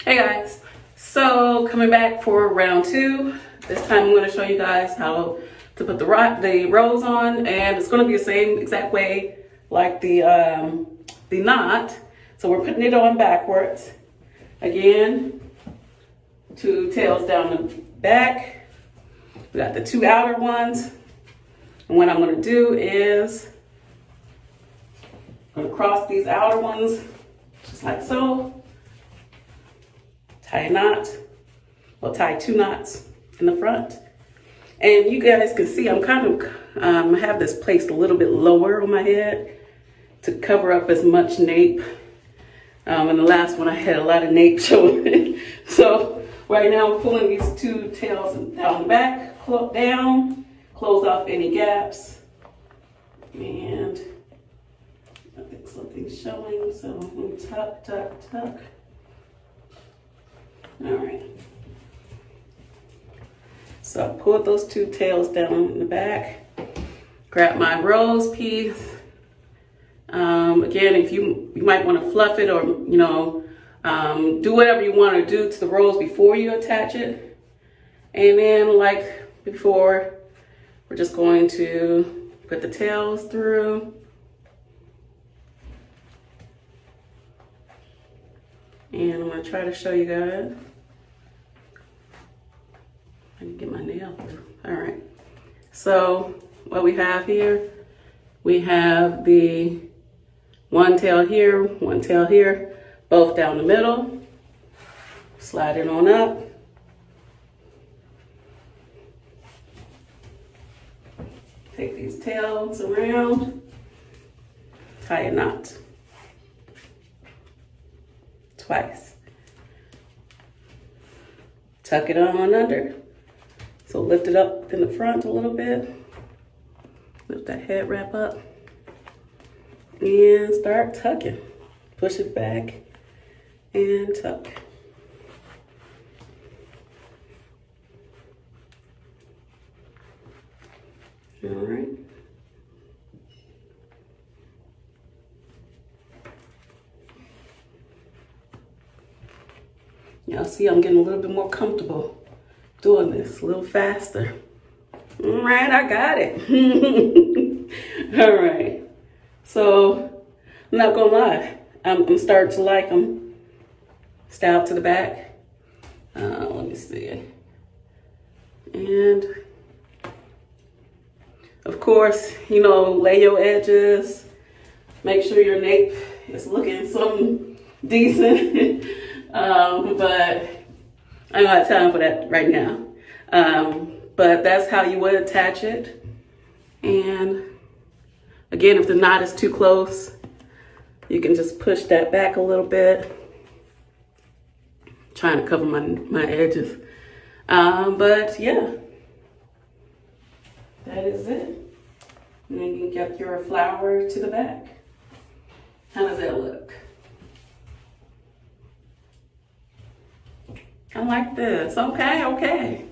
Hey guys, so coming back for round two. This time I'm going to show you guys how to put the rows on, and it's going to be the same exact way like the knot. So we're putting it on backwards. Again, two tails down the back. We got the two outer ones. And what I'm going to do is I'm going to cross these outer ones just like so. Tie a knot, or tie two knots in the front. And you guys can see I'm kind of, I have this placed a little bit lower on my head to cover up as much nape. And the last one I had a lot of nape showing. So right now I'm pulling these two tails down the back, down, close off any gaps. And I think something's showing, so let me tuck, tuck, tuck. All right. So I pulled those two tails down in the back, grab my rose piece. Again, if you might want to fluff it or, do whatever you want to do to the rose before you attach it. And then like before, we're just going to put the tails through. And I'm going to try to show you guys. I can get my nail through. All right. So what we have here, we have the one tail here, both down the middle. Slide it on up. Take these tails around, tie a knot. Twice. Tuck it on under. So lift it up in the front a little bit. Lift that head wrap up. And start tucking. Push it back and tuck. All right. Y'all see I'm getting a little bit more comfortable doing this, a little faster. All right, I got it. All right. So I'm not gonna lie, I'm starting to like them. Style to the back. Let me see. And of course, lay your edges. Make sure your nape is looking something decent. But I don't have time for that right now. But that's how you would attach it. And again, if the knot is too close, you can just push that back a little bit. Trying to cover my edges. But yeah, that is it. And then you can get your flower to the back. How does that look? I like this. Okay.